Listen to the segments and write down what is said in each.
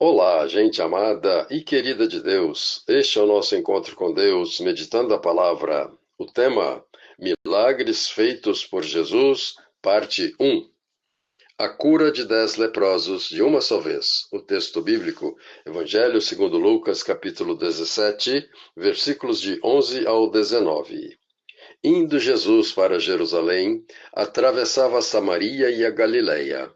Olá, gente amada e querida de Deus. Este é o nosso encontro com Deus, meditando a palavra. O tema: Milagres feitos por Jesus, parte 1. A cura de 10 leprosos de uma só vez. O texto bíblico, Evangelho segundo Lucas, capítulo 17, versículos de 11 ao 19. Indo Jesus para Jerusalém, atravessava Samaria e a Galileia.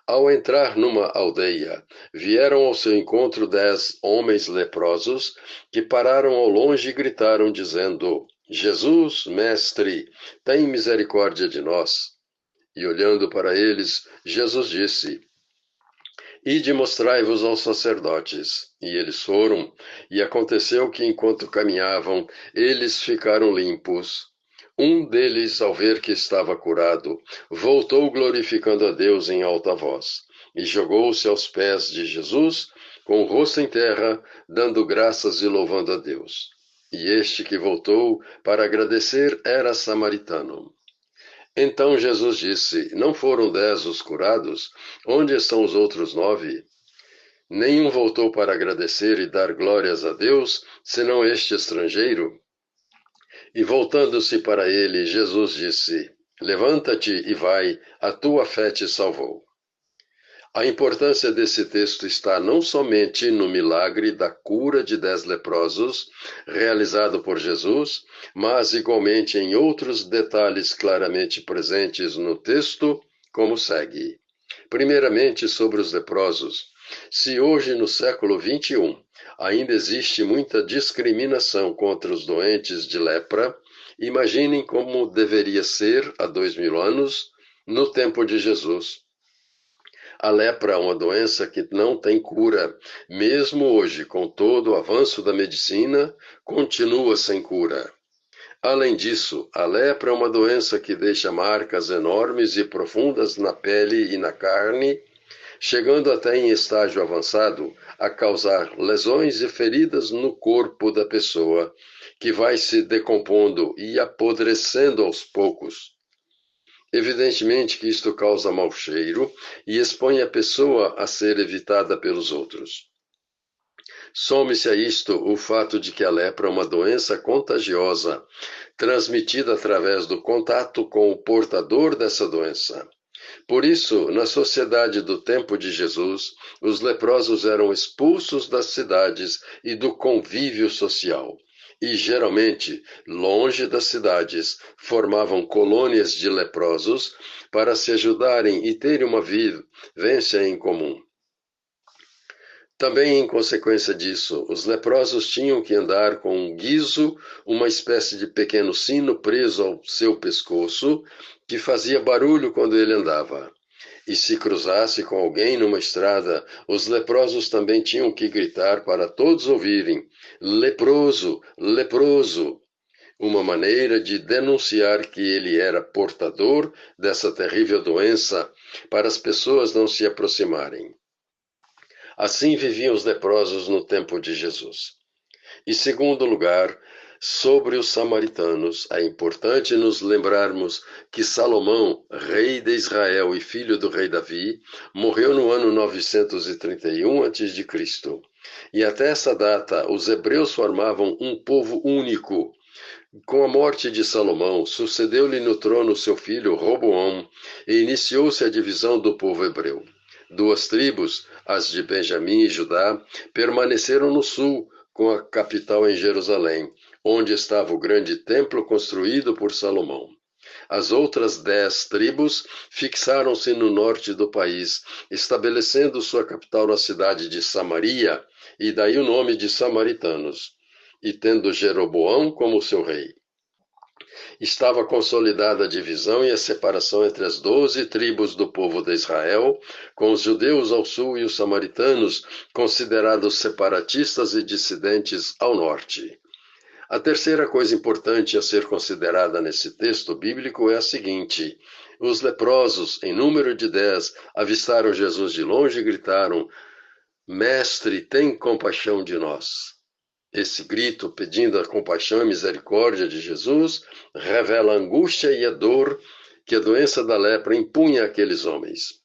Ao entrar numa aldeia, vieram ao seu encontro 10 homens leprosos, que pararam ao longe e gritaram, dizendo: Jesus, mestre, tem misericórdia de nós. E olhando para eles, Jesus disse: Ide mostrai-vos aos sacerdotes. E eles foram, e aconteceu que, enquanto caminhavam, eles ficaram limpos. Um deles, ao ver que estava curado, voltou glorificando a Deus em alta voz, e jogou-se aos pés de Jesus, com o rosto em terra, dando graças e louvando a Deus. E este que voltou para agradecer era samaritano. Então Jesus disse: Não foram 10 os curados? Onde estão os outros 9? Nenhum voltou para agradecer e dar glórias a Deus, senão este estrangeiro. E voltando-se para ele, Jesus disse: Levanta-te e vai, a tua fé te salvou. A importância desse texto está não somente no milagre da cura de 10 leprosos, realizado por Jesus, mas igualmente em outros detalhes claramente presentes no texto, como segue. Primeiramente, sobre os leprosos. Se hoje, no século XXI, ainda existe muita discriminação contra os doentes de lepra, imaginem como deveria ser há 2000 anos, no tempo de Jesus. A lepra é uma doença que não tem cura. Mesmo hoje, com todo o avanço da medicina, continua sem cura. Além disso, a lepra é uma doença que deixa marcas enormes e profundas na pele e na carne, chegando até em estágio avançado a causar lesões e feridas no corpo da pessoa, que vai se decompondo e apodrecendo aos poucos. Evidentemente que isto causa mau cheiro e expõe a pessoa a ser evitada pelos outros. Some-se a isto o fato de que a lepra é uma doença contagiosa, transmitida através do contato com o portador dessa doença. Por isso, na sociedade do tempo de Jesus, os leprosos eram expulsos das cidades e do convívio social. E, geralmente, longe das cidades, formavam colônias de leprosos para se ajudarem e terem uma vivência em comum. Também, em consequência disso, os leprosos tinham que andar com um guiso, uma espécie de pequeno sino preso ao seu pescoço, que fazia barulho quando ele andava. E se cruzasse com alguém numa estrada, os leprosos também tinham que gritar para todos ouvirem: Leproso, leproso! Uma maneira de denunciar que ele era portador dessa terrível doença, para as pessoas não se aproximarem. Assim viviam os leprosos no tempo de Jesus. Em segundo lugar, sobre os samaritanos, é importante nos lembrarmos que Salomão, rei de Israel e filho do rei Davi, morreu no ano 931 a.C. E até essa data, os hebreus formavam um povo único. Com a morte de Salomão, sucedeu-lhe no trono seu filho Roboão, e iniciou-se a divisão do povo hebreu. 2 tribos, as de Benjamim e Judá, permaneceram no sul, com a capital em Jerusalém, onde estava o grande templo construído por Salomão. As outras 10 tribos fixaram-se no norte do país, estabelecendo sua capital na cidade de Samaria, e daí o nome de samaritanos, e tendo Jeroboão como seu rei. Estava consolidada a divisão e a separação entre as 12 tribos do povo de Israel, com os judeus ao sul e os samaritanos, considerados separatistas e dissidentes, ao norte. A terceira coisa importante a ser considerada nesse texto bíblico é a seguinte: os leprosos, em número de 10, avistaram Jesus de longe e gritaram: Mestre, tem compaixão de nós. Esse grito, pedindo a compaixão e misericórdia de Jesus, revela a angústia e a dor que a doença da lepra impunha àqueles homens.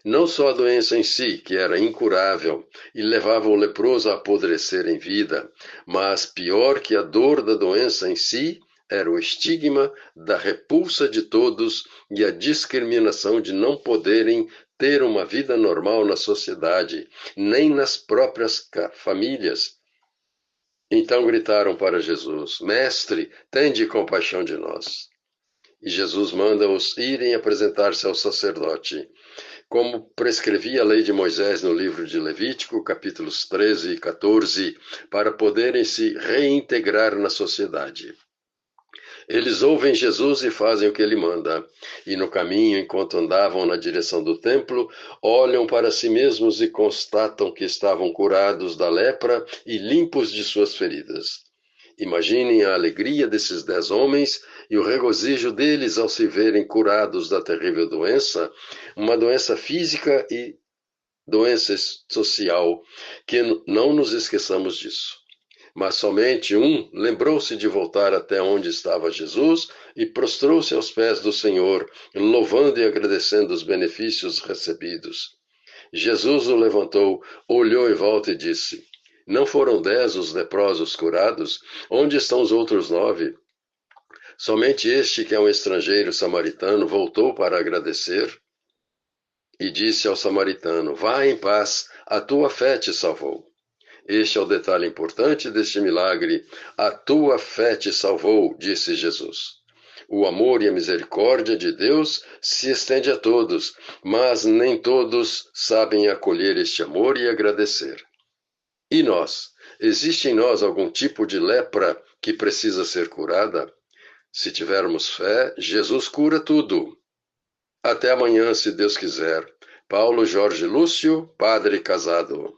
Não só a doença em si, que era incurável e levava o leproso a apodrecer em vida, mas pior que a dor da doença em si, era o estigma da repulsa de todos e a discriminação de não poderem ter uma vida normal na sociedade, nem nas próprias famílias. Então gritaram para Jesus: Mestre, tende compaixão de nós. E Jesus manda-os irem apresentar-se ao sacerdote, como prescrevia a lei de Moisés no livro de Levítico, capítulos 13 e 14, para poderem se reintegrar na sociedade. Eles ouvem Jesus e fazem o que ele manda. E no caminho, enquanto andavam na direção do templo, olham para si mesmos e constatam que estavam curados da lepra e limpos de suas feridas. Imaginem a alegria desses 10 homens e o regozijo deles ao se verem curados da terrível doença, uma doença física e doença social, que não nos esqueçamos disso. Mas somente um lembrou-se de voltar até onde estava Jesus e prostrou-se aos pés do Senhor, louvando e agradecendo os benefícios recebidos. Jesus o levantou, olhou em volta e disse: Não foram 10 os leprosos curados? Onde estão os outros 9? Somente este, que é um estrangeiro samaritano, voltou para agradecer e disse ao samaritano: Vá em paz, a tua fé te salvou. Este é o detalhe importante deste milagre. A tua fé te salvou, disse Jesus. O amor e a misericórdia de Deus se estende a todos, mas nem todos sabem acolher este amor e agradecer. E nós? Existe em nós algum tipo de lepra que precisa ser curada? Se tivermos fé, Jesus cura tudo. Até amanhã, se Deus quiser. Paulo Jorge Lúcio, padre casado.